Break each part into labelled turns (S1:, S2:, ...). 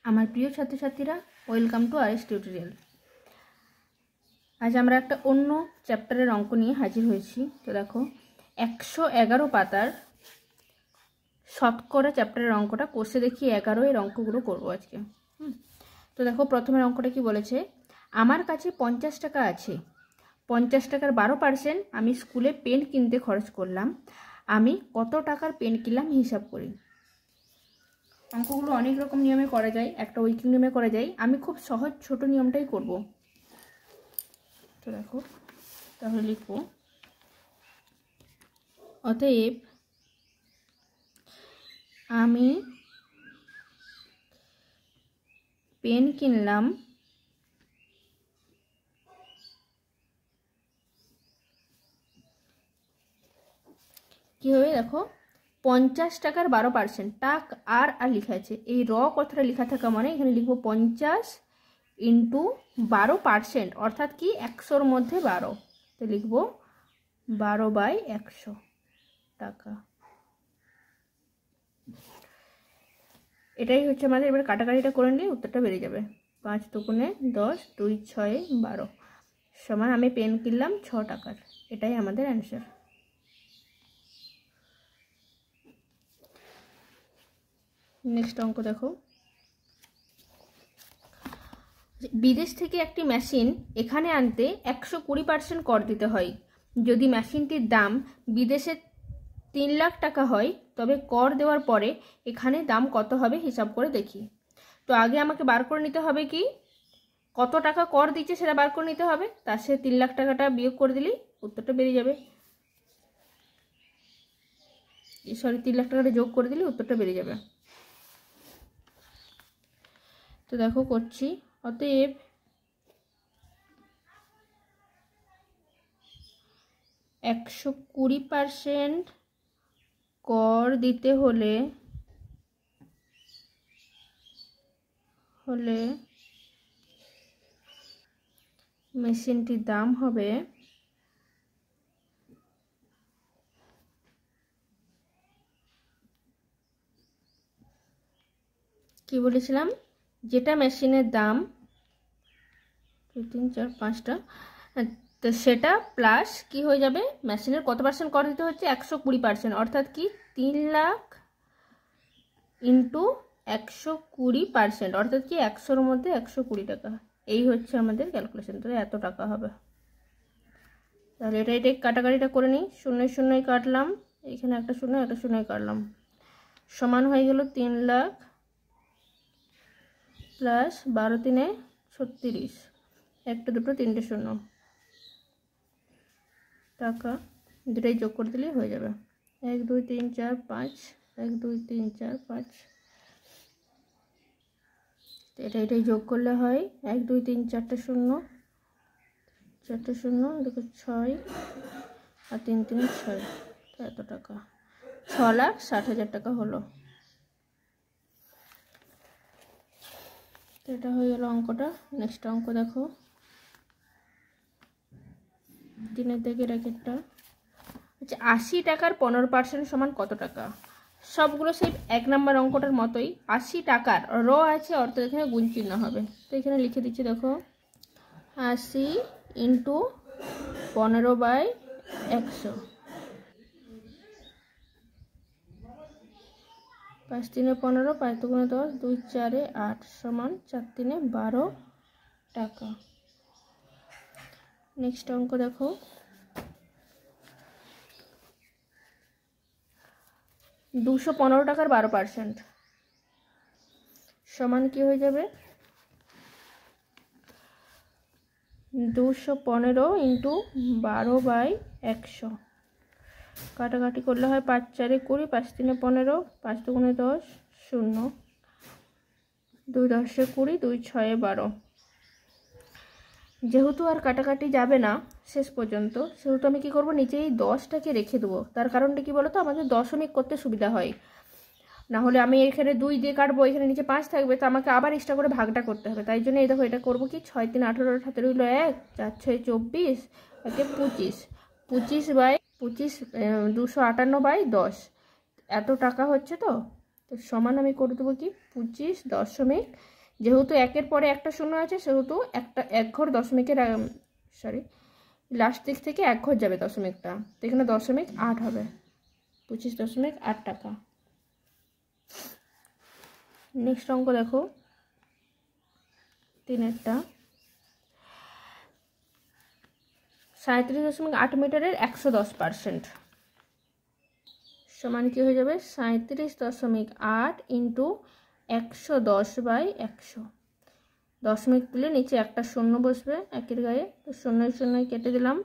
S1: আমার প্রিয় ছাত্রছাত্রীরা, ওয়েলকাম টু আরএস টিউটোরিয়াল। আজ আমরা একটা অন্য চ্যাপ্টারের অঙ্ক নিয়ে হাজির হয়েছি। তো দেখো, 111 পাতার শতকরা চ্যাপ্টারের অঙ্কটা কোর্সে দেখি 11 এর অঙ্কগুলো করবো আজকে। তো দেখো, প্রথমের অঙ্কটা কি বলেছে, আমার কাছে 50 টাকা আছে, 50 টাকার 12% আমি স্কুলে পেন কিনতে খরচ করলাম, আমি কত টাকার পেন কিনলাম হিসাব করি। অঙ্কগুলো অনেক রকম নিয়মে করা যায়, একটা উইকিং নিয়মে করা যায়, আমি খুব সহজ ছোট নিয়মটাই করব। তো দেখো, তাহলে লিখব, অতএব আমি পেন কিনলাম কি হবে, দেখো 50 টাকার 12%, টাক আর লেখা আছে, এই র কথাটা লেখা থাকা মানে এখানে লিখবো 50 ইন্টু 12%, অর্থাৎ কি 100-র মধ্যে 12, তো লিখবো 12/100 টাকা। এটাই হচ্ছে আমাদের। এবার কাটাকাটিটা করে নিলে উত্তরটা বেরিয়ে যাবে। 5 দুগুণে 10, 2 6 12 সমান আমি পেন কিনলাম 6 টাকার। এটাই আমাদের অ্যান্সার। নেক্সট অঙ্ক দেখো, বিদেশ থেকে একটি মেশিন এখানে আনতে 120% কর দিতে হয়। যদি মেশিনটির দাম বিদেশে 3 লাখ টাকা হয়, তবে কর দেওয়ার পরে এখানে দাম কত হবে হিসাব করে দেখি। তো আগে আমাকে বার করে নিতে হবে কি, কত টাকা কর দিচ্ছে সেটা বার করে নিতে হবে, তার সাথে 3 লাখ টাকাটা বিয়োগ করে দিলেই উত্তরটা বেরিয়ে যাবে। 3 লাখ টাকাটা যোগ করে দিলে উত্তরটা বেরিয়ে যাবে। তো দেখো করছি, অতএব %120 কর দিতে হলে মেশিনটির দাম হবে কি বলেছিলাম, যেটা মেশিনের দাম 2 3 4 5টা, তো সেটা প্লাস কি হয়ে যাবে, মেশিনের কত পার্সেন্ট কর দিতে হচ্ছে 120%, অর্থাৎ কি 3 লাখ ইন্টু 120%, অর্থাৎ কি 100-র মধ্যে 120 টাকা। এই হচ্ছে আমাদের ক্যালকুলেশন। তো এত টাকা হবে। তাহলে এটাই কাটাকাটিটা করে নিই, 0 0 কাটলাম, এখানে একটা 0 কাটলাম, সমান হয়ে গেল 3 লাখ প্লাস 12 3 36, একটা দুটো তিনটে 0 টাকা, দুটাই যোগ করে দিলেই হয়ে যাবে। 1 2 3 4 5, 1 2 3 4 5, এটাই যোগ করলে হয় 1 2 3 4টে 0, 4টে 0, দেখো 6 আর 3 3 6, তো এত টাকা, 6,60,000 টাকা হলো। এটা হয়ে গেল অঙ্কটা। নেক্সট অঙ্ক দেখো, 3-এর দিকে র্যাকেটটা আচ্ছা, 80 টাকার 15% সমান কত টাকা। সবগুলো সেই 1 নম্বর অঙ্কটার মতোই, 80 টাকার র আছে, অর্থাৎ এখানে গুণ চিহ্ন হবে। তো এখানে লিখে দিচ্ছি, দেখো 80 ইন্টু 15/100, 5 3 15, 5 2 10, 2 4 8 সমান 4 3 12 টাকা। নেক্সট অঙ্ক দেখো, 215 টাকার 12% সমান কি হয়ে যাবে, 215 ইন্টু 12/100, কাটাকাটি করলে হয় 5 4 20, 5 3 15, 5 2 10, 0, 2 10 20, 2 6 12। যেহেতু আর কাটাকাটি যাবে না শেষ পর্যন্ত, সেহেতু আমি কি করব, নিচে এই 10টাকে রেখে দেবো। তার কারণটা কি বলো তো, আমাদের দশমিক করতে সুবিধা হয়, না হলে আমি এখানে 2 দিয়ে কাটবো, এখানে নিচে 5 থাকবে, তো আমাকে আবার এক্সট্রা করে ভাগটা করতে হবে। তাই জন্য এই দেখো, এটা করবো কি, 6 3 18, 18 হলো 1, 4 6 24, 25, 25/25, 258/10, এত টাকা হচ্ছে। তো সমান আমি করে দেবো কি 25.1 যেহেতু একের পরে একটা শূন্য আছে সেহেতু এক ঘর দশমিকের লাস্ট দিক থেকে এক ঘর যাবে দশমিকটা, তো এখানে 0.8 হবে, 25.8 টাকা। নেক্সট অঙ্ক দেখো 3-এরটা, 37.8 মিটারের 110% সমান কি হয়ে যাবে 37.8 ইন্টু 110/100। দশমিক তুলে নিচে একটা শূন্য বসবে একের গায়ে, তো শূন্যয় শূন্যয় কেটে দিলাম,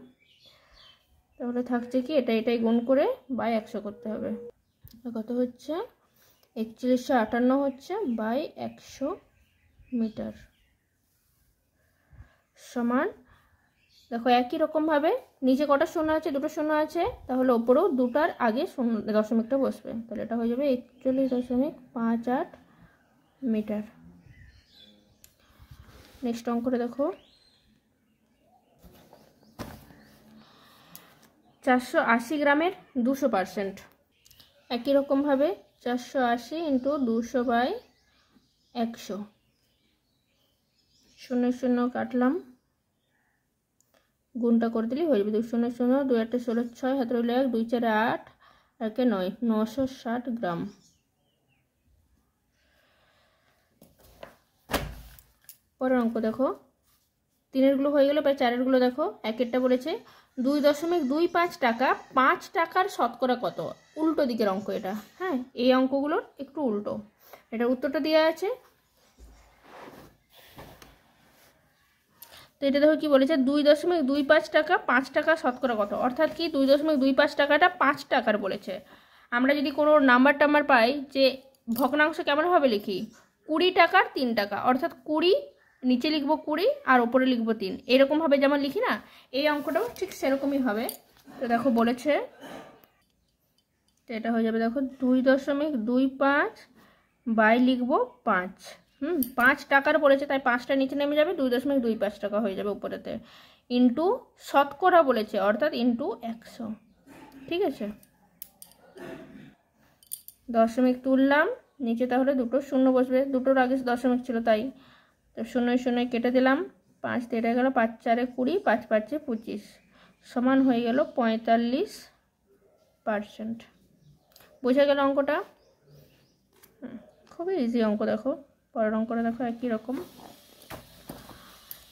S1: তাহলে থাকছে কি এটাই গুণ করে বাই 100 করতে হবে। কত হচ্ছে 4158 হচ্ছে বাই 100 মিটার সমান। দেখো একই রকমভাবে নিচে কটা শূন্য আছে, দুটো শূন্য আছে, তাহলে ওপরেও দুটার আগে শূন্য দশমিকটা বসবে, তাহলে এটা হয়ে যাবে 41.58 মিটার। নেক্সট অঙ্কটা দেখো 480 গ্রামের 200%। একই রকমভাবে 480 ইন্টু 200/100, শূন্য শূন্য কাটলাম, গুণটা করে দিলেই হয়ে যাবে 2 0 0 2 8 16 6 হাতে রইল 1 2 4 8 1 9 960 গ্রাম। পরের অঙ্ক দেখো 3-এরগুলো হয়ে গেল, প্রায় 4-এরগুলো দেখো। একেরটা বলেছে 2.25 টাকা 5 টাকার শতকরা কত, উল্টো দিকের অঙ্ক এটা। হ্যাঁ, এই অঙ্কগুলোর একটু উল্টো, এটার উত্তরটা দেওয়া আছে। তো এটা দেখো কি বলেছে 2.25 টাকা 5 টাকা শতকরা কত, অর্থাৎ কি 2.25 টাকাটা 5 টাকার বলেছে। আমরা যদি কোনো নাম্বার পাই যে ভগ্নাংশ কেমনভাবে লিখি, 20 টাকার 3 টাকা, অর্থাৎ 20 নিচে লিখবো 20 আর ওপরে লিখবো 3, এরকমভাবে যেমন লিখি না, এই অঙ্কটাও ঠিক সেরকমই হবে। তো দেখো বলেছে, তো এটা হয়ে যাবে দেখো 2.25 বাই লিখবো 5, 5 টাকার বলেছে তাই 5টা নিচে নেমে যাবে, 2.25 টাকা হয়ে যাবে উপরেতে, ইন্টু শতকরা বলেছে অর্থাৎ ইন্টু 100। ঠিক আছে, দশমিক তুললাম নিচে, তাহলে দুটো শূন্য বসবে, দুটোর আগে দশমিক ছিল তাই, তো শূন্যয় শূন্যয় কেটে দিলাম, 5 কেটে গেল, 5 4 20, 5 5 25 সমান হয়ে গেল 45%। বোঝা গেল অঙ্কটা? খুবই ইজি অঙ্ক। দেখো পরের অঙ্কটা দেখো একই রকম,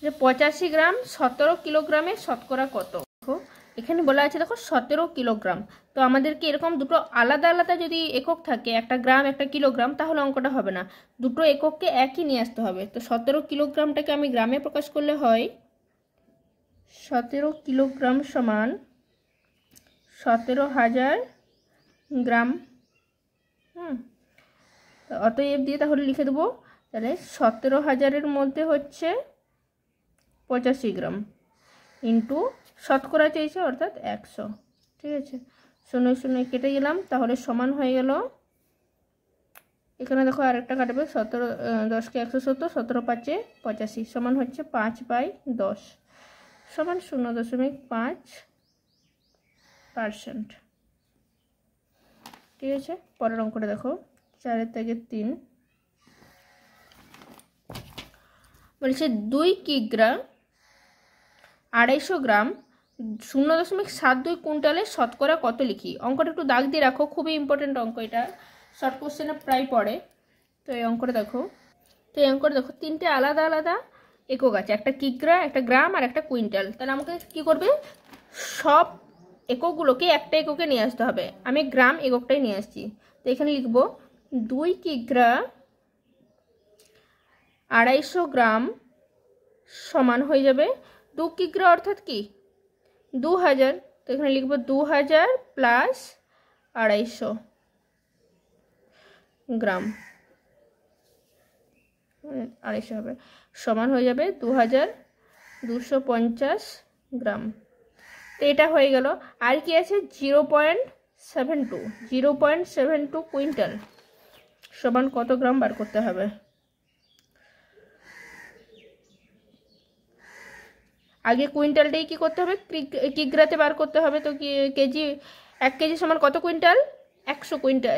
S1: যে 85 গ্রাম 17 কিলোগ্রামের শতকরা কত। দেখো এখানে বলা আছে দেখো 17 কিলোগ্রাম, তো আমাদেরকে এরকম দুটো আলাদা আলাদা যদি একক থাকে, একটা গ্রাম একটা কিলোগ্রাম, তাহলে অঙ্কটা হবে না, দুটো একককে একই নিয়ে আসতে হবে। তো 17 কিলোগ্রামটাকে আমি গ্রামে প্রকাশ করলে হয় 17 কিলোগ্রাম সমান 17,000 গ্রাম। অতএব দিয়ে তাহলে লিখে দেবো, তাহলে 17,000-এর মধ্যে হচ্ছে 85 গ্রাম ইন্টু শতকরা চাইছে অর্থাৎ 100। ঠিক আছে, শূন্য শূন্য কেটে গেলাম, তাহলে সমান হয়ে গেল, এখানে দেখো আরেকটা কাটবে, 17 10কে 170, 17 5 85 সমান হচ্ছে 5/10 সমান 0.5%। ঠিক আছে, পরের অঙ্কটা দেখো 4 থেকে 3 বলছে 2 কিগ্রা 250 গ্রাম 0.72 কুইন্টালের শতকরা কত লিখি। অঙ্কটা একটু দাগ দিয়ে রাখো, খুবই ইম্পর্টেন্ট অঙ্ক এটা, শর্ট কোশ্চেনে প্রায় পড়ে। তো এই অঙ্কটা দেখো, তিনটে আলাদা আলাদা একক আছে, একটা কিগ্রা, একটা গ্রাম আর একটা কুইন্টাল। তাহলে আমাকে কি করবে, সব এককগুলোকে একটা এককে নিয়ে আসতে হবে। আমি গ্রাম এককটাই নিয়ে আসছি, তো এখানে লিখব 2 কিগ্রা 250 গ্রাম সমান হয়ে যাবে 2 কিগ্রা অর্থাৎ কি 2000, তো এখানে লিখব 2000 প্লাস 250 গ্রাম, 250 হবে, সমান হয়ে যাবে 2250 গ্রাম। তো এটা হয়ে গেল। আর কি আছে 0.72 কুইন্টাল সমান কত গ্রাম বার করতে হবে। আগে কুইন্টালটাই কি করতে হবে, কিগ্রাতে বার করতে হবে। তো কেজি 1 কেজি সমান কত কুইন্টাল, 100 কুইন্টাল,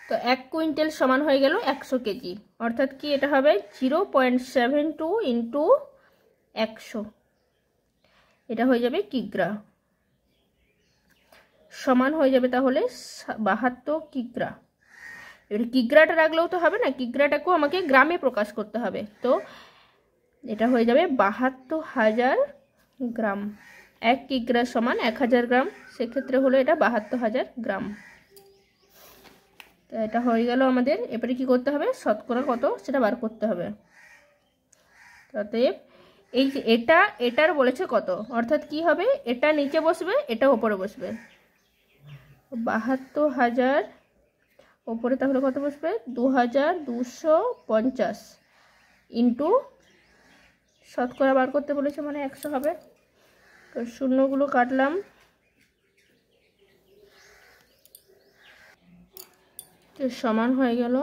S1: তো 1 কুইন্টাল সমান হয়ে গেল 100 কেজি, অর্থাৎ কি এটা হবে 0.72 ইন্টু 100, এটা হয়ে যাবে কিগ্রা, সমান হয়ে যাবে তাহলে 72 কিগ্রা। এবার কিগ্রাটা রাখলেও তো হবে না, কিগ্রাটাকেও আমাকে গ্রামে প্রকাশ করতে হবে। তো এটা হয়ে যাবে 72,000 গ্রাম। 1 কিগ্রা সমান 1000 গ্রাম, সেক্ষেত্রে হলো এটা 72,000 গ্রাম। তো এটা হয়ে গেল আমাদের। এবারে কি করতে হবে, শতকরা কত সেটা বার করতে হবে। অতএব এই যে এটার বলেছে কত, অর্থাৎ কি হবে, এটা নিচে বসবে, এটা উপরে বসবে। 72,000 উপরে তাহলে কত বসবে, 2250 ইন্টু শতকরা বার করতে বলেছে, মানে 100 হবে। তো শূন্যগুলো কাটলাম, তো সমান হয়ে গেল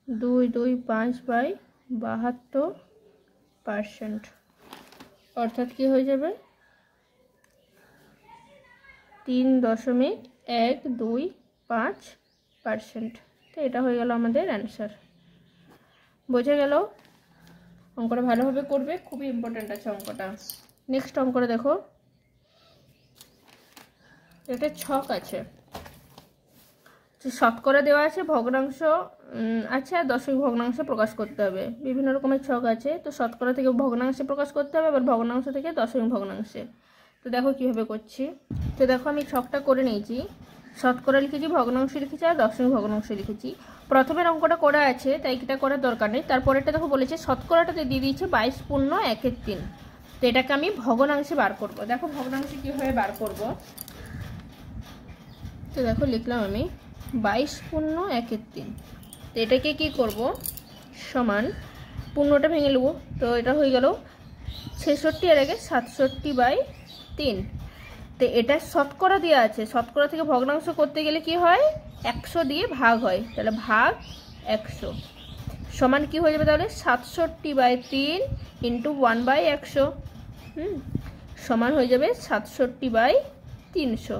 S1: 225/72%, অর্থাৎ কি হয়ে যাবে 3.125%। তো এটা হয়ে গেল আমাদের অ্যান্সার। বোঝা গেল? অঙ্কটা ভালোভাবে করবে, খুবই ইম্পর্ট্যান্ট আছে অঙ্কটা। নেক্সট অঙ্কটা দেখো, একটা ছক আছে, শতকরা দেওয়া আছে, ভগ্নাংশ আছে, আর দশমিক ভগ্নাংশ প্রকাশ করতে হবে। বিভিন্ন রকমের ছক আছে, তো শতকরা থেকে ভগ্নাংশে প্রকাশ করতে হবে, আবার ভগ্নাংশ থেকে দশমিক ভগ্নাংশে। তো দেখো কিভাবে করছি। তো দেখো আমি ছকটা করে নিয়েছি, শতকরা লিখেছি, ভগ্নাংশ লিখেছি, আর দশমিক ভগ্নাংশ লিখেছি। প্রথমের অঙ্কটা করা আছে, তাই এটা করার দরকার নেই। তারপরেটা দেখো বলেছে শতকরাটাতে দিয়ে দিয়েছে 22/1/3। তো এটাকে আমি ভগ্নাংশে বার করব। দেখো ভগ্নাংশে কীভাবে বার করব। তো দেখো লিখলাম আমি 22/1/3। তো এটাকে কি করব, সমান পূর্ণটা ভেঙে নেব। তো এটা হয়ে গেল 66 এর আগে 67/3। তো এটা শতকরা দেওয়া আছে, শতকরা থেকে ভগ্নাংশ করতে গেলে কি হয়, 100 দিয়ে ভাগ হয়, তাহলে ভাগ 100 সমান কি হয়ে যাবে, তাহলে 67/3 ইন্টু 1/100 সমান হয়ে যাবে 67/300।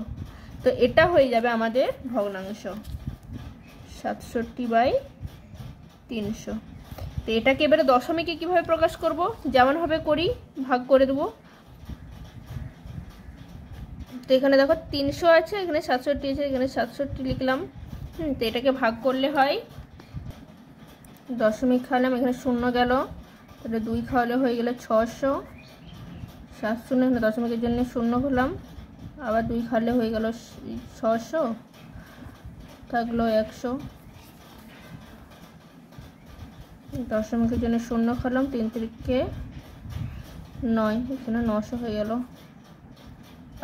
S1: তো এটা হয়ে যাবে আমাদের ভগ্নাংশ 67/300। তো এটাকে এবারে দশমিকে কিভাবে প্রকাশ করব, যেমনভাবে করি ভাগ করে দেবো। তো এখানে দেখো 300 আছে, এখানে 67 আছে, এখানে 67 লিখলাম। তো এটাকে ভাগ করলে হয়, দশমিক খাওয়ালাম, এখানে শূন্য গেল, তাহলে 2 খাওয়ালে হয়ে গেলে 600, 7 এখানে দশমিকের জন্য শূন্য হলাম, আবার 2 খাওয়ালে হয়ে গেল 600, থাকলো 100, দশমিকের জন্য শূন্য খাওয়ালাম, 3 3কে 9, এখানে 900 হয়ে গেল,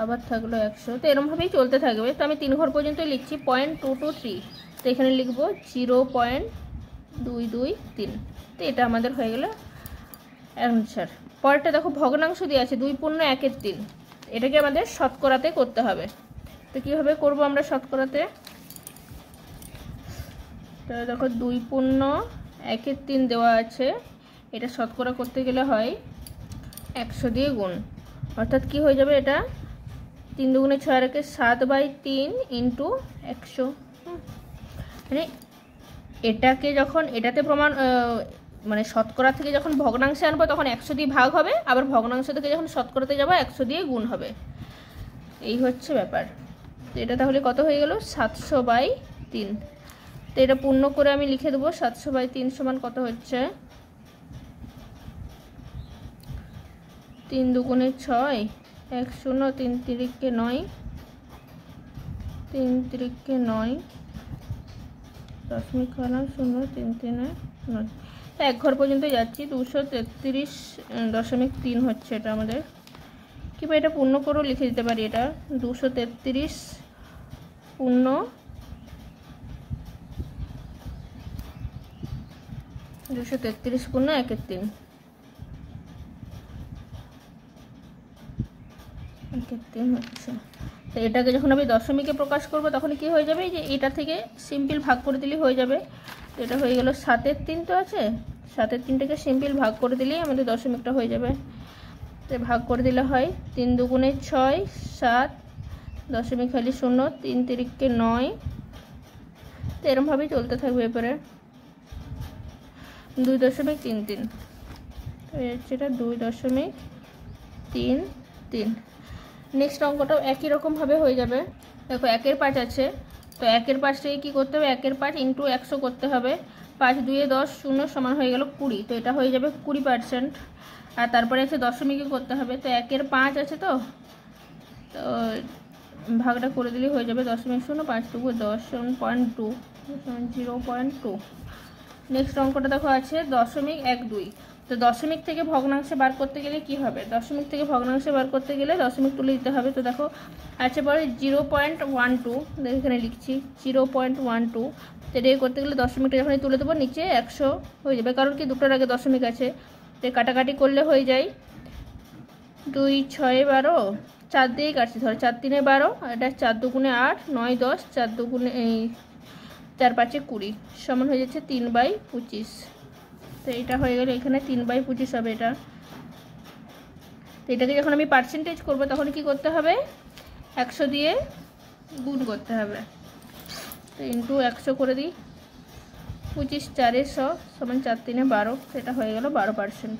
S1: আবার থাকলো 100। তো এরকমভাবেই চলতে থাকবে। তো আমি 3 ঘর পর্যন্ত লিখছি 0.223। তো এখানে লিখবো 0.223। তো এটা আমাদের হয়ে গেল অ্যান্সার। পরেরটা দেখো ভগ্নাংশ দিয়ে আছে 2/1/3। এটাকে আমাদের শতকরাতে করতে হবে। তো কীভাবে করব আমরা শতকরাতে, তো দেখো 2/1/3 দেওয়া আছে, এটা শতকরা করতে গেলে হয় 100 দিয়ে গুণ, অর্থাৎ কি হয়ে যাবে, এটা 3 দুগুণে 6 রেখে 7/3 ইন্টু 100। মানে এটাকে যখন এটাতে প্রমাণ মানে শতকরা থেকে যখন ভগ্নাংশে আনবো তখন 100 দিয়ে ভাগ হবে, আবার ভগ্নাংশ থেকে যখন শতকরাতে যাবো 100 দিয়ে গুণ হবে, এই হচ্ছে ব্যাপার। তো এটা তাহলে কত হয়ে গেল, 700/3। তো এটা পূর্ণ করে আমি লিখে দেবো 700/3 সমান কত হচ্ছে, 3 দুগুণে 6, 1 0, 3 3কে 9, 3 3কে 9, দশমিক খাওয়ালাম 0, 3 3 9। তো 1 ঘর পর্যন্ত যাচ্ছি, 233.3 হচ্ছে এটা আমাদের। কিংবা এটা পূর্ণ করেও লিখে দিতে পারি, এটা 233 পূর্ণ 1/3 হচ্ছে। তো এটাকে যখন আমি দশমিকে প্রকাশ করব তখন কি হয়ে যাবে, যে এটা থেকে সিম্পল ভাগ করে দিলেই হয়ে যাবে। তো এটা হয়ে গেল 7/3, তো আছে 7/3টাকে সিম্পল ভাগ করে দিলেই আমাদের দশমিকটা হয়ে যাবে। তো ভাগ করে দিলে হয় 3 দুগুণে 6, 7, দশমিক খালি 0, 3 3কে 9, তো এরমভাবেই চলতে থাকবে। এরপরে 2.33, তো এটা 2.33। নেক্সট অঙ্কটাও একই রকমভাবে হয়ে যাবে। দেখো 1-এর 5 আছে, তো 1-এর 5টাকে কী করতে হবে, 1-এর 5 ইন্টু 100 করতে হবে। 5 2 10, 0 সমান হয়ে গেল 20, তো এটা হয়ে যাবে 20%। আর তারপরে আছে দশমিকে করতে হবে, তো 1-এর 5 আছে, তো ভাগটা করে দিলেই হয়ে যাবে 0.0, 5 2 10, 0.2, 0.2। নেক্সট অঙ্কটা দেখো আছে 0.12, তো দশমিক থেকে ভগ্নাংশে বার করতে গেলে কি হবে, দশমিক থেকে ভগ্নাংশে বার করতে গেলে দশমিক তুলে দিতে হবে। তো দেখো আছে পরে 0.12, এখানে লিখছি 0.12, তো এটা করতে গেলে দশমিকটা যখনই তুলে দেবো নিচে 100 হয়ে যাবে, কারণ কি দুটোর আগে দশমিক আছে। তো কাটাকাটি করলে হয়ে যায় 2 6 12, 4 দিয়েই কাটছি, ধরো 4 3 12, আর এটা 4 2 8, 9 10, 4 2 4 5 20 সমান হয়ে যাচ্ছে 3/25। তো এটা হয়ে গেলে এখানে 3/25 হবে এটা। তো এটাকে যখন আমি পার্সেন্টেজ করবো তখন কি করতে হবে, 100 দিয়ে গুণ করতে হবে। তো ইন্টু 100 করে দিই, 25 4 100 সমান 4 3 12, সেটা হয়ে গেল 12%।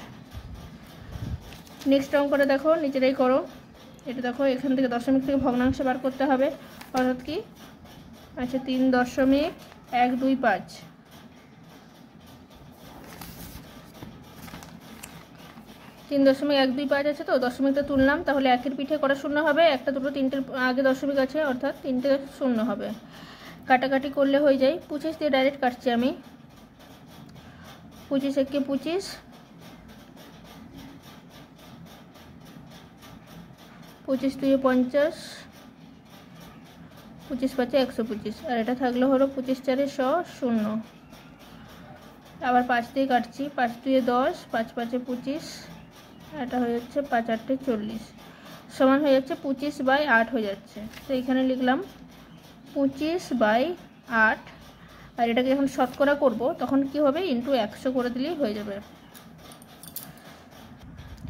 S1: নেক্সট অঙ্কটা দেখো নিচেরাই করো। এটা দেখো এখান থেকে দশমিক থেকে ভগ্নাংশে বার করতে হবে, অর্থাৎ কি আচ্ছা 3.125, 3.125 আছে, তো দশমিকটা তুললাম, তাহলে 1-এর পিঠে কটা শূন্য হবে, 1 2 3 আগে দশমিক আছে, অর্থাৎ 3টে শূন্য হবে। কাটাকাটি করলে হয়ে যায়, 25 দিয়ে ডাইরেক্ট কাটছি আমি, 25 1 25, 25 2 50, 25 5 125, আর এটা থাকলে হলো 25 4 100 0। আবার 5 দিয়ে কাটছি, 5 2 10, 5 5 25, এটা হয়ে যাচ্ছে 5 8 40, সমান হয়ে যাচ্ছে 25/8 হয়ে যাচ্ছে। তো এখানে লিখলাম 25/8, আর এটাকে যখন শতকরা করব তখন কি হবে, ইন্টু 100 করে দিলেই হয়ে যাবে।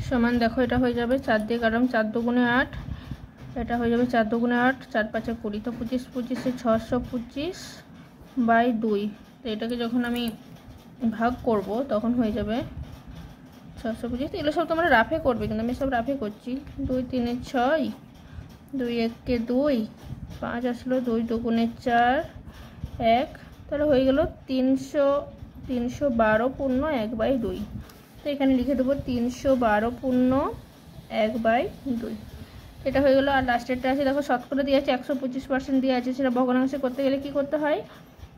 S1: সমান দেখো এটা হয়ে যাবে 4 দিয়ে কাটলাম, 4 2 8, এটা হয়ে যাবে 4 2 8, 4 5 20, তো 25 25 625/2। তো এটাকে যখন আমি ভাগ করব তখন হয়ে যাবে 625। এগুলো সব তোমরা রাফে করবে, কিন্তু আমি সব রাফে করছি। 2 3 6, 2 1 2, 5 আসলো, 2 2 4 1, তাহলে হয়ে গেল 312 পূর্ণ 1/2। তো এখানে লিখে দেবো 312 পূর্ণ 1/2, এটা হয়ে গেল। আর লাস্টেরটা আছে দেখো শতকরা দিয়ে আছে, 125% দিয়ে আছে, সেটা ভগ্নাংশে করতে গেলে কি করতে হয়,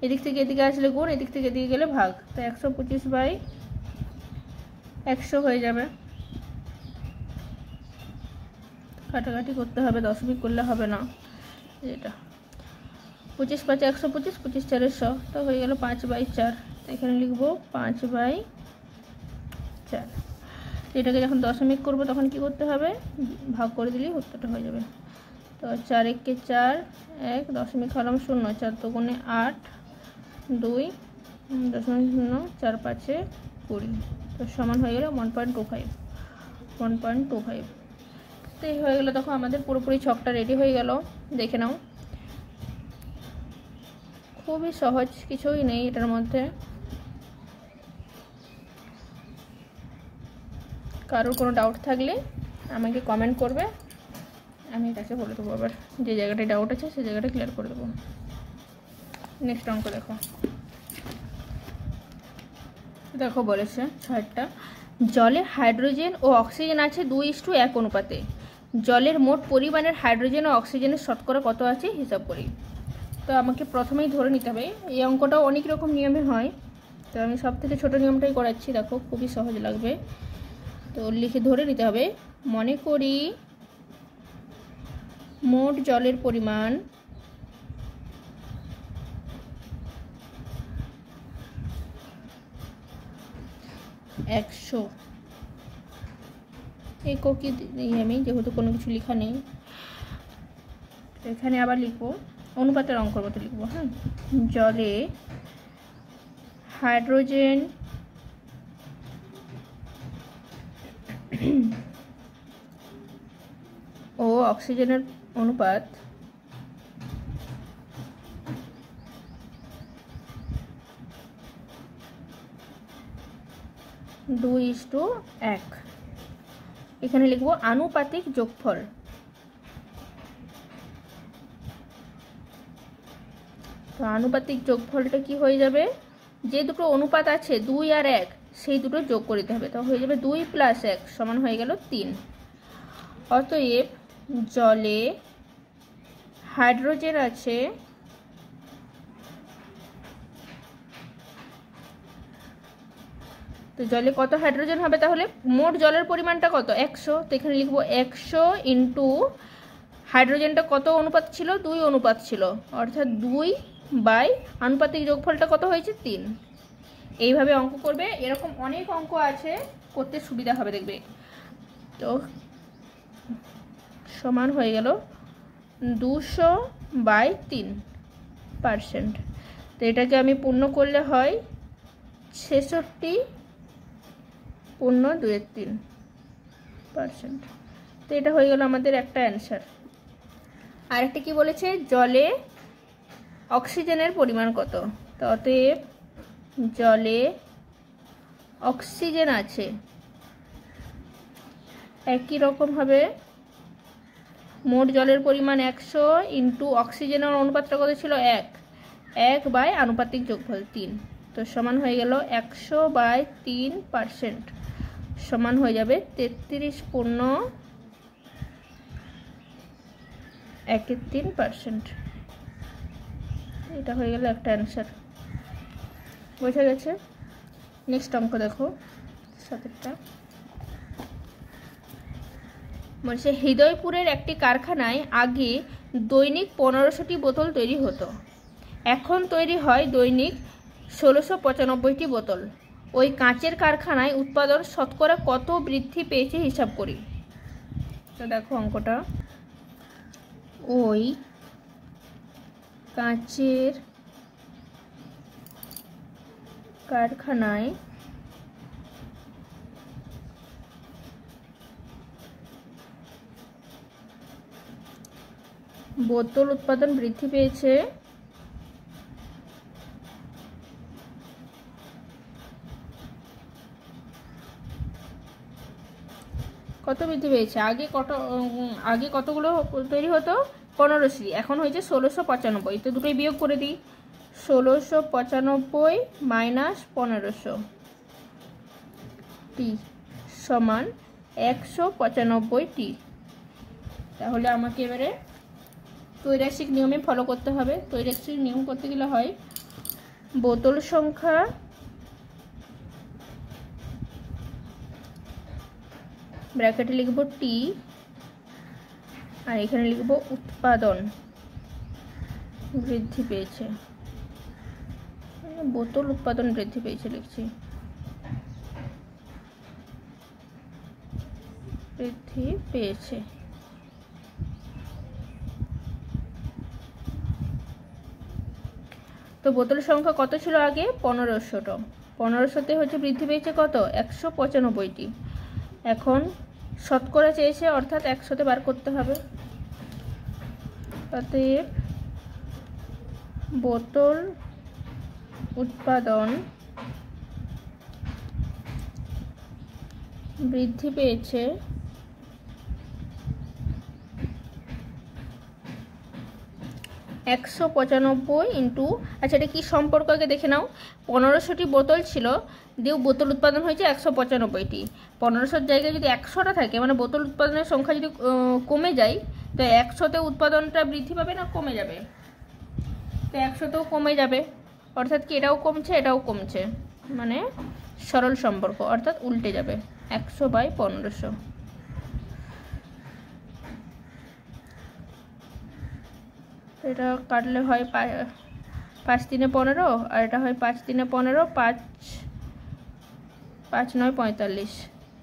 S1: এদিক থেকে এদিকে আসলে গুণ, এদিক থেকে এদিকে গেলে ভাগ, তো 125/100 হয়ে যাবে। কাটাকাটি করতে হবে, দশমিক করলে হবে না, এটা 25 5 125, 25 4 100, তো হয়ে গেল 5/4। তো এখানে লিখবো 5/4। এটাকে যখন দশমিক করবো তখন কি করতে হবে, ভাগ করে দিলেই উত্তরটা হয়ে যাবে। তো 4 1 4 1, দশমিক হলাম 0, 4 2 8, 2 0.0, 4 5 20, তো সমান হয়ে গেল 1.25। তো এই হয়ে গেল। দেখো আমাদের পুরোপুরি ছকটা রেডি হয়ে গেল, দেখে নাও। খুবই সহজ, কিছুই নেই এটার মধ্যে। কারোর কোনো ডাউট থাকলে আমাকে কমেন্ট করবে, আমি এটাকে বলে দেবো, আবার যে জায়গাটায় ডাউট আছে সেই জায়গাটা ক্লিয়ার করে দেবো। নেক্সট অঙ্ক দেখো। দেখো বলেছে 6টা, জলে হাইড্রোজেন ও অক্সিজেন আছে 2:1 অনুপাতে, জলের মোট পরিমাণের হাইড্রোজেন ও অক্সিজেনের শতকরা কত আছে হিসাব করি। তো আমাকে প্রথমেই ধরে নিতে হবে, এই অঙ্কটাও অনেক রকম নিয়মে হয়, তো আমি সব থেকে ছোটো নিয়মটাই করাচ্ছি, দেখো খুবই সহজ লাগবে। তো লিখে ধরে নিতে হবে, মনে করি মোট জলের পরিমাণ একশো, এককই দিই আমি যেহেতু কোনো কিছু লেখা নেই। এখানে আবার লিখবো অনুপাতের অঙ্কের মতো লিখবো, হ্যাঁ, জলে হাইড্রোজেন ও অক্সিজেনের অনুপাত 2:1। এখানে লিখব আনুপাতিক যোগফল। তো আনুপাতিক যোগফলটা কি হয়ে যাবে, যে দুটো অনুপাত আছে 2 আর 1 সেই দুটো যোগ করে দিতে হবে। তো হয়ে যাবে 2 + 1 সমান হয়ে গেল 3। অতএব জলে হাইড্রোজেন আছে তো জলে কত হাইড্রোজেন হবে, তাহলে মোট জলের পরিমাণটা কত 100। তো এখানে লিখব 100 ইন্টু হাইড্রোজেনটা কত অনুপাত ছিল, 2 অনুপাত ছিল, অর্থাৎ 2 বাই আনুপাতিক যোগফলটা কত হয়েছে 3। এইভাবে অঙ্ক করবে। এরকম অনেক অঙ্ক আছে, করতে সুবিধা হবে দেখবে। তো সমান হয়ে গেল 200/3%। তো এটাকে আমি পূর্ণ করলে হয় 66.2-3%। তো এটা হয়ে গেল আমাদের একটা অ্যান্সার। আরেকটা কি বলেছে, জলে অক্সিজেনের পরিমাণ কত। তো অতএব জলে অক্সিজেন আছে, একই রকম হবে মোট জলের পরিমাণ 100 ইন্টু অক্সিজেনের অনুপাতটা কত ছিল 1 বাই আনুপাতিক যোগফল 3। তো সমান হয়ে গেল 100/3% সমান হয়ে যাবে 33.13%। এটা হয়ে গেল একটা অ্যান্সার। বোঝা গেছে। নেক্সট অঙ্ক দেখো 17টা। বলছে হৃদয়পুরের একটি কারখানায় আগে দৈনিক 1500টি বোতল তৈরি হতো, এখন তৈরি হয় দৈনিক 1695টি বোতল। ওই কাঁচের কারখানায় উৎপাদন শতকরা কত বৃদ্ধি পেয়েছে হিসাব করি। তো দেখো অঙ্কটা, ওই কাঁচের কারখানায় বোতল উৎপাদন বৃদ্ধি পেয়েছে কত বৃদ্ধি পেয়েছে, আগে কতগুলো তৈরি হতো 1500, এখন হয়েছে 1695। তো দুটোই বিয়োগ করে দিই, 1695 মাইনাস 1500 সমান 195টি। তাহলে আমাকে এবারে তৈরাসিক নিয়মে ফলো করতে হবে। তৈরাসিক নিয়ম করতে গেলে হয় বোতল সংখ্যা ব্র্যাকেটে লিখব টি, আর এখানে লিখব উৎপাদন বৃদ্ধি পেয়েছে, বোতল উৎপাদন বৃদ্ধি পেয়েছে লিখছি, বৃদ্ধি পেয়েছে। তো বোতল সংখ্যা কত ছিল আগে 1500টা, 1500তে হচ্ছে বৃদ্ধি পেয়েছে কত 195টি। এখন শতকরা চেয়েছে, অর্থাৎ 100তে বার করতে হবে। অতএব বোতল উৎপাদন বৃদ্ধি পেয়েছে 195 ইন্টু, আচ্ছা এটা কি সম্পর্ক আগে দেখে নাও। 1500টি বোতল ছিল, দিয়ে বোতল উৎপাদন হয়েছে 195টি। 1500-র জায়গায় যদি 100টা থাকে, মানে বোতল উৎপাদনের সংখ্যা যদি কমে যায়, তো 100তে উৎপাদনটা বৃদ্ধি পাবে না কমে যাবে? তো 100তেও কমে যাবে, অর্থাৎ কি এটাও কমছে এটাও কমছে, মানে সরল সম্পর্ক, অর্থাৎ উল্টে যাবে 100/1500। এটা কাটলে হয় 5 3 15, আর এটা হয় 5 3 15, 5 5 9 45,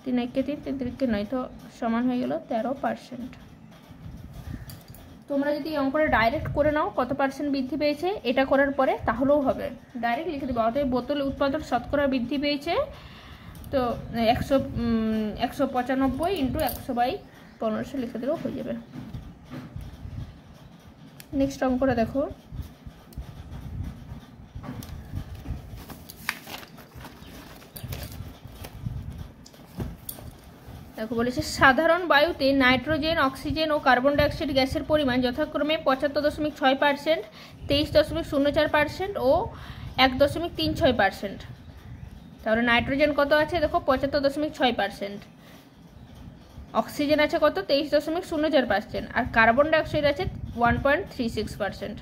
S1: 3 1 3 3 3 9, তো সমান হয়ে গেল 13%। তোমরা যদি অঙ্কটা ডাইরেক্ট করে নাও কত পার্সেন্ট বৃদ্ধি পেয়েছে এটা করার পরে, তাহলেও হবে, ডাইরেক্ট লিখে দেবো। অতএব বোতল উৎপাদন শতকরা বৃদ্ধি পেয়েছে, তো 195 ইন্টু 100/1500 লিখে দেবো, হয়ে যাবে। নেক্সট অঙ্কটা দেখো, দেখো বলেছে সাধারণ বায়ুতে নাইট্রোজেন, অক্সিজেন ও কার্বন ডাইঅক্সাইড গ্যাসের পরিমাণ যথাক্রমে 75.6%, 23.04% ও 1.36%। তাহলে নাইট্রোজেন কত আছে দেখো 75.6%, অক্সিজেন আছে কত 23.04%, আর কার্বন ডাইঅক্সাইড আছে 1.36%।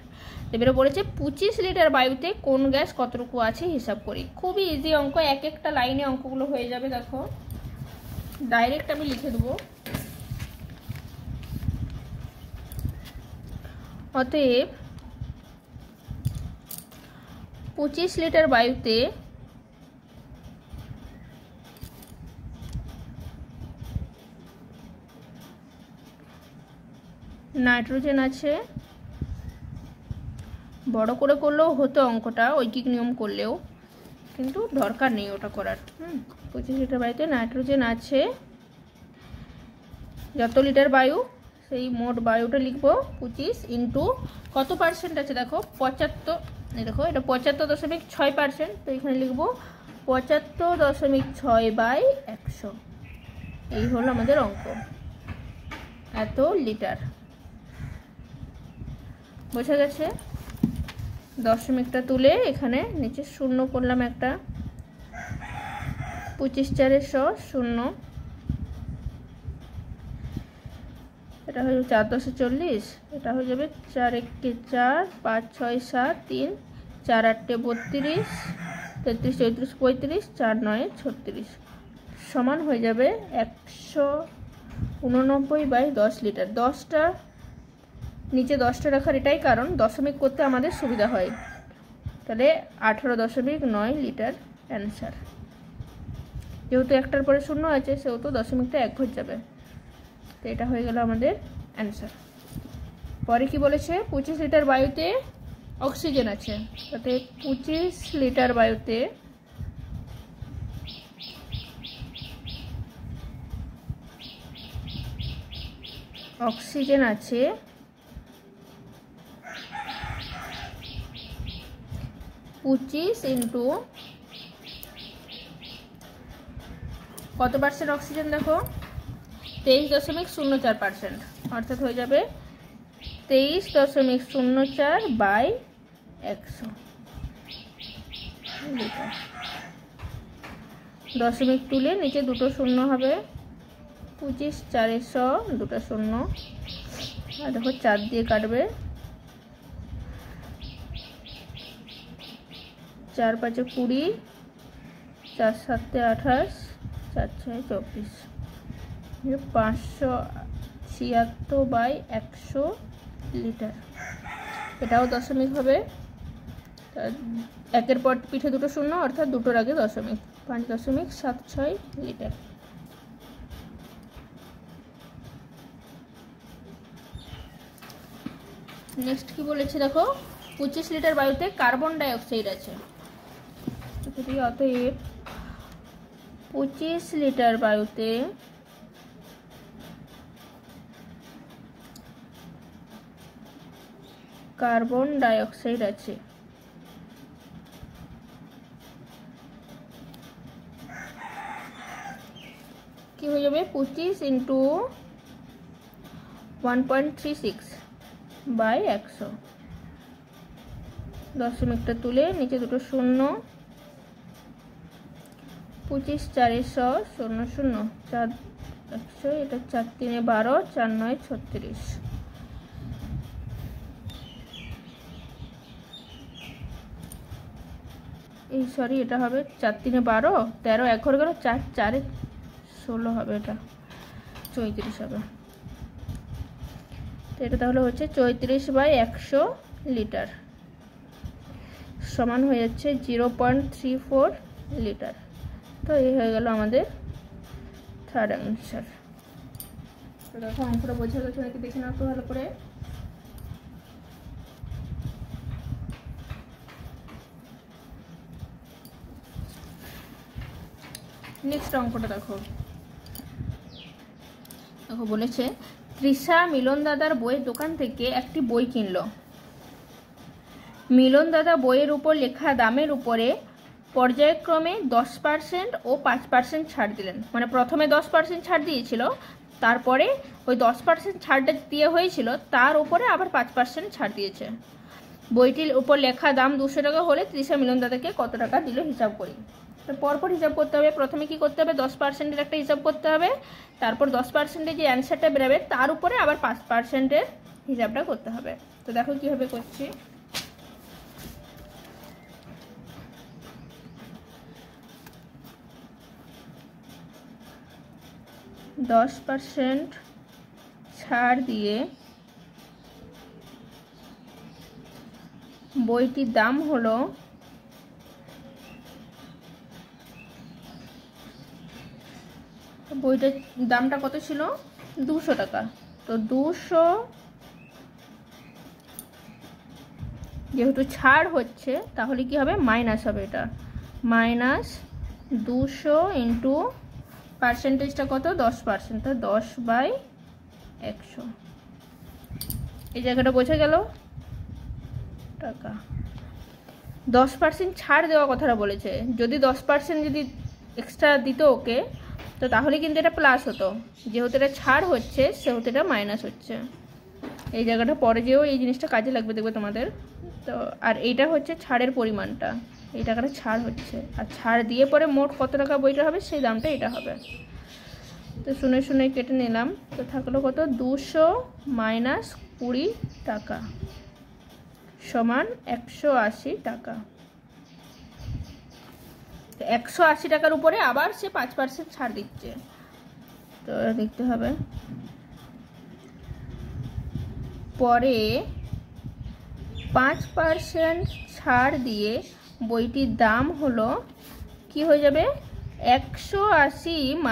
S1: এবারে বলেছে 25 লিটার বায়ুতে কোন গ্যাস কতটুকু আছে হিসাব করি। খুবই ইজি অঙ্ক, এক একটা লাইনে অঙ্কগুলো হয়ে যাবে। দেখো ডাইরেক্ট আমি লিখে দেবো। অতএব 25 লিটার বায়ুতে নাইট্রোজেন আছে, বড় করে করলেও হতো অঙ্কটা ঐকিক নিয়ম করলেও, কিন্তু দরকার নেই ওটা করার। 25 লিটার বায়ুতে নাইট্রোজেন আছে, যত লিটার বায়ু সেই মোট বায়ুটা লিখবো 25 ইন্টু কত পার্সেন্ট আছে দেখো 75, দেখো এটা 75.6%, তো এখানে লিখবো 75.6/100। এই হলো আমাদের অঙ্ক, এত লিটার। বোঝা গেছে? দশমিকটা তুলে এখানে নিচে শূন্য করলাম একটা, 25 4 0, এটা হয়ে যাবে 4 10 40, এটা হয়ে যাবে 4 1 4, 5 6 7, 3 4 8 32, 33 34 35, 4 9 36 সমান হয়ে যাবে 189/10 লিটার। 10টা নিচে 10টা রাখার এটাই কারণ, দশমিক করতে আমাদের সুবিধা হয়। তাহলে 18.9 লিটার অ্যান্সার। যেহেতু একটার পরে শূন্য আছে সেহেতু দশমিকটা 1 হয়ে যাবে, তো এটা হয়ে গেল আমাদের অ্যান্সার। পরে কি বলেছে 25 লিটার বায়ুতে অক্সিজেন আছে, তাতে 25 লিটার বায়ুতে অক্সিজেন আছে 25 ইন্টু কত পার্সেন্ট অক্সিজেন দেখো 23.04%, অর্থাৎ হয়ে যাবে 23.04/100 লিটার। দশমিক তুলে নিচে দুটো শূন্য হবে, 25 4 100, দুটো শূন্য, আর দেখো 4 দিয়ে কাটবে, 4 5 20, 4 7 28, 4 6 24, 576/100 লিটার। এটাও দশমিক হবে, একের পর পিঠে দুটো শূন্য, অর্থাৎ দুটোর আগে দশমিক, 5.76 লিটার। নেক্সট কি বলেছে দেখো 25 লিটার বায়ুতে কার্বন ডাইঅক্সাইড আছে। অতএব 25 লিটার বায়ুতে কার্বন ডাইঅক্সাইড আছে, কি হয়ে যাবে 25 ইন্টু 1.36/100। দশমিকটা তুলে নিচে দুটো শূন্য, 25 4 100, 0 0, 4 100, এটা 4 3 12, 4 9 36। এই সরি এটা হবে 4 3 12, 13 1 হয়ে গেল, 4 4 16 হবে, এটা 34 হবে। তো এটা তাহলে হচ্ছে 34/100 লিটার, সমান হয়ে যাচ্ছে 0.34 লিটার। তো এই হয়ে গেল আমাদের থার্ড অ্যান্সার। তো দেখো অঙ্কটা বোঝা গেছে নাকি দেখে নাও একটু ভালো করে। নেক্সট অঙ্কটা দেখো, দেখো বলেছে তৃষা মিলন দাদার বইয়ের দোকান থেকে একটি বই কিনলো। মিলন দাদা বইয়ের উপর লেখা দামের উপরে পর্যায়ক্রমে 10% ও 5% ছাড় দিলেন। মানে প্রথমে 10% ছাড় দিয়েছিল, তারপরে ওই 10% ছাড়টা দিয়ে হয়েছিল, তার উপরে আবার 5% ছাড় দিয়েছে। বইটির উপর লেখা দাম 200 টাকা হলে তৃষা মিলন দাদাকে কত টাকা দিল হিসাব করি। তো পরপর হিসাব করতে হবে। প্রথমে কি করতে হবে, 10%-এর একটা হিসাব করতে হবে, তারপর 10%-এর যে অ্যান্সারটা বেরোবে তার উপরে আবার 5%-এর হিসাবটা করতে হবে। তো দেখো কীভাবে করছি। %10 ছাড় দিয়ে বইটির দাম হলো বইটার দামটা কত ছিল, 200 টাকা। তো 200 যেহেতু ছাড় হচ্ছে তাহলে কি হবে, মাইনাস হবে, এটা -200 ইন্টু পার্সেন্টেজটা কত, 10%, তো 10/100। এই জায়গাটা বোঝা গেল টাকা। 10% ছাড় দেওয়া কথাটা বলেছে, যদি 10% যদি এক্সট্রা দিত ওকে, তো তাহলে কিন্তু এটা প্লাস হতো। যেহেতু এটা ছাড় হচ্ছে সেহেতু এটা মাইনাস হচ্ছে। এই জায়গাটা পরে যেও এই জিনিসটা কাজে লাগবে, দেখবে তোমাদের। তো আর এইটা হচ্ছে ছাড়ের পরিমাণটা, এই টাকাটা ছাড় হচ্ছে, আর ছাড় দিয়ে পরে মোট কত টাকা বইটা হবে সেই দামটা এটা হবে। তো শুনে শুনে কেটে নিলাম। তো থাকলো কত, 200 - 20 টাকা সমান 180 টাকা। 180 টাকার উপরে আবার সে 5% ছাড় দিচ্ছে। তো দেখতে হবে পরে 5% ছাড় দিয়ে বইটির দাম হলো কি হয়ে যাবে, 180 -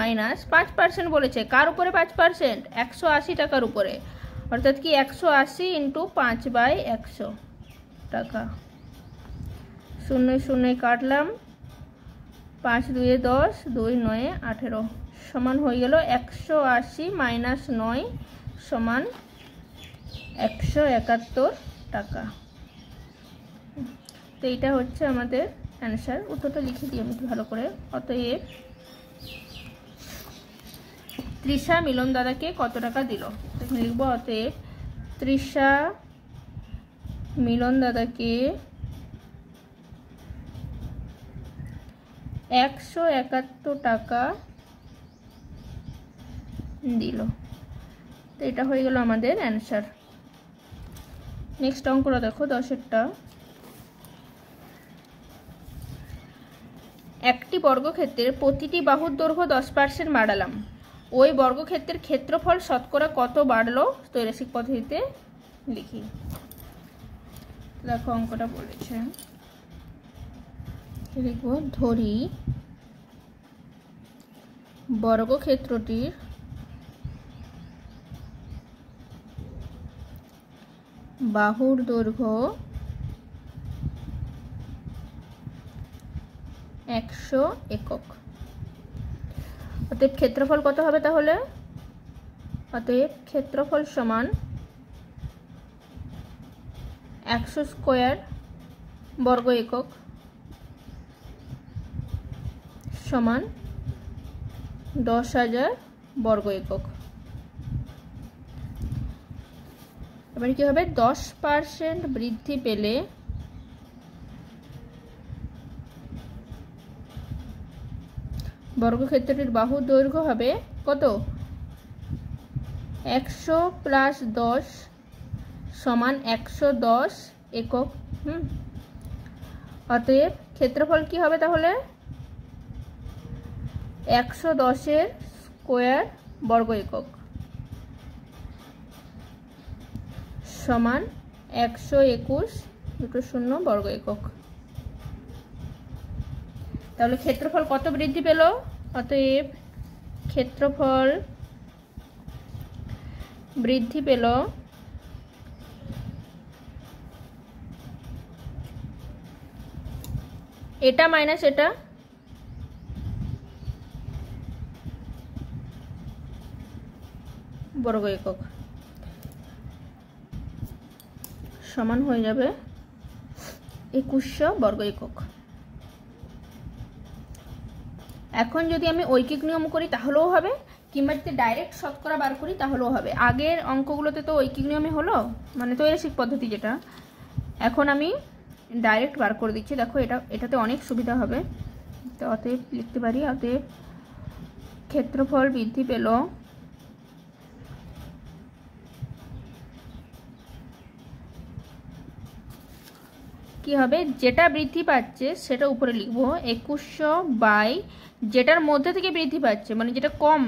S1: 5% বলেছে। কার উপরে 5%, 180 টাকার উপরে, অর্থাৎ কি 180 ইন্টু 5/100 টাকা। 0 0 কাটলাম, 5 2 10, 2 9 18 সমান হয়ে গেল 180 - 9 সমান 171 টাকা। তো এইটা হচ্ছে আমাদের অ্যান্সার। উত্তরটা লিখে দিই আমি একটু ভালো করে। অতএব তৃষা মিলন দাদাকে কত টাকা দিল, এখানে লিখব অতএব তৃষা মিলন দাদাকে 171 টাকা দিল। তো এটা হয়ে গেল আমাদের অ্যান্সার। নেক্সট অঙ্কটা দেখো, 10-এরটা। একটি বর্গক্ষেত্রের প্রতিটি বাহুর দৈর্ঘ্য 10% বাড়ালাম, ওই বর্গক্ষেত্রের ক্ষেত্রফল শতকরা কত বাড়লো ত্রৈরাসিক পদ্ধতিতে লিখি। দেখো অঙ্কটা বলেছে, লিখব ধরি বর্গক্ষেত্রটির বাহুর দৈর্ঘ্য 100 একক। অতএব ক্ষেত্রফল কত হবে তাহলে, অতএব ক্ষেত্রফল সমান 100 স্কোয়ার বর্গ একক সমান 10,000 বর্গ একক। এবার কি হবে, 10% বৃদ্ধি পেলে বর্গক্ষেত্রটির বাহুর দৈর্ঘ্য হবে কত, 100 + 10 সমান 110 একক। অতএব ক্ষেত্রফল কি হবে তাহলে, 110-এর স্কোয়ার বর্গ একক সমান 121 দুটো শূন্য বর্গ একক। তাহলে ক্ষেত্রফল কত বৃদ্ধি পেল, অতএব ক্ষেত্রফল বৃদ্ধি পেল এটা মাইনাস এটা, বর্গ একক সমান হয়ে যাবে 2100 বর্গ একক। এখন যদি আমি ঐকিক নিয়ম করি তাহলেও হবে, কিংবা যদি ডাইরেক্ট শতকরা বার করি তাহলেও হবে। আগের অঙ্কগুলোতে তো ঐকিক নিয়মে হলো, মানে তৈরাসিক পদ্ধতি যেটা, এখন আমি ডাইরেক্ট বার করে দিচ্ছি। দেখো এটাতে অনেক সুবিধা হবে। তো অতএব লিখতে পারি, অতএব ক্ষেত্রফল বৃদ্ধি পেল কি হবে, যেটা বৃদ্ধি পাচ্ছে সেটা উপরে লিখবো 2100 বাই যেটার মধ্যে থেকে বৃদ্ধি পাচ্ছে, মানে যেটা কম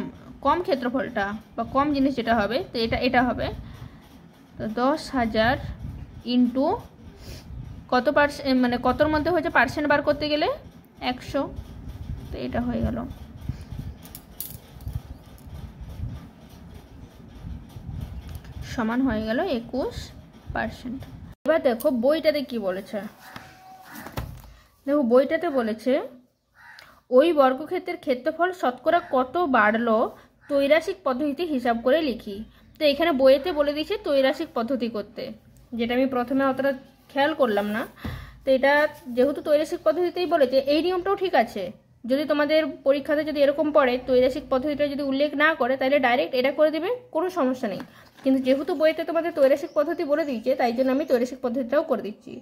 S1: কম ক্ষেত্রফলটা বা কম জিনিস যেটা হবে, তো এটা হবে। তো 10,000 ইন্টু কত পার্সেন্ট, মানে কতর মধ্যে হচ্ছে পার্সেন্ট বার করতে গেলে 100, তো এটা হয়ে গেল। সমান হয়ে গেল 21%। এবার দেখো বইটাতে কি বলেছে। দেখো বইটাতে বলেছে ওই বর্গক্ষেত্রের ক্ষেত্রফল শতকরা কত বাড়লো ত্রৈরাসিক পদ্ধতিতে হিসাব করে লিখি। তো এখানে বইয়েতে বলে দিয়েছে ত্রৈরাসিক পদ্ধতি করতে, যেটা আমি প্রথমে অতটা খেয়াল করলাম না। তো এটা যেহেতু ত্রৈরাসিক পদ্ধতিতেই বলেছে, এই নিয়মটাও ঠিক আছে। যদি তোমাদের পরীক্ষাতে যদি এরকম পড়ে ত্রৈরাসিক পদ্ধতিটা যদি উল্লেখ না করে, তাহলে ডাইরেক্ট এটা করে দেবে, কোনো সমস্যা নেই। কিন্তু যেহেতু বইতে তোমাদের ত্রৈরাসিক পদ্ধতি বলে দিয়েছে, তাই জন্য আমি ত্রৈরাসিক পদ্ধতিটাও করে দিচ্ছি।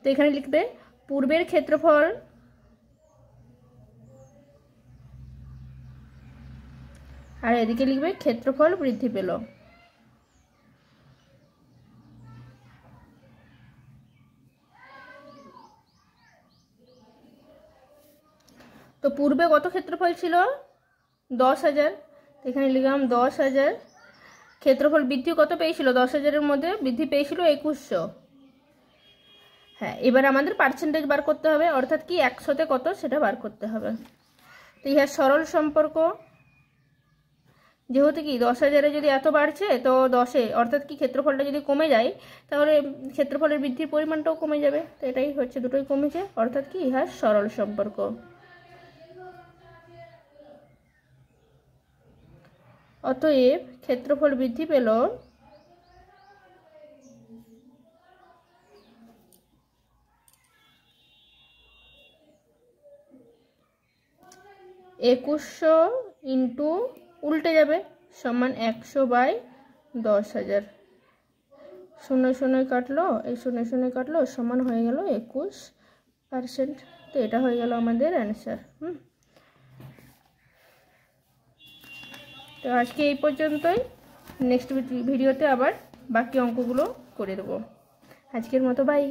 S1: তো এখানে লিখবে পূর্বের ক্ষেত্রফল আর এদিকে লিখবে ক্ষেত্রফল বৃদ্ধি পেল। তো পূর্বে কত ক্ষেত্রফল ছিল, 10,000, এখানে লিখলাম 10,000। ক্ষেত্রফল বৃদ্ধি কত পেয়েছিল, 10,000-এর মধ্যে বৃদ্ধি পেয়েছিল 2100। হ্যাঁ, এবার আমাদের পার্সেন্টেজ বার করতে হবে, অর্থাৎ কি 100-তে কত সেটা বার করতে হবে। তো ইহার সরল সম্পর্ক, যেহেতু কি 10,000-এ যদি এত বাড়ছে, তো 10-এ অর্থাৎ কি ক্ষেত্রফলটা যদি কমে যায়, তাহলে ক্ষেত্রফলের বৃদ্ধির পরিমাণটাও কমে যাবে। তো এটাই হচ্ছে, দুটোই কমেছে, অর্থাৎ কি ইহার সরল সম্পর্ক। অতএব ক্ষেত্রফল বৃদ্ধি পেল 2100 ইন্টু উল্টে যাবে সমান 100/10,000। 0 কাটলো, এই 0 কাটলো, সমান হয়ে গেল 21%। তো এটা হয়ে গেল আমাদের অ্যান্সার। তো আজকে এই পর্যন্তই। নেক্সট ভিডিওতে আবার বাকি অঙ্কগুলো করে দেবো। আজকের মতো বাই।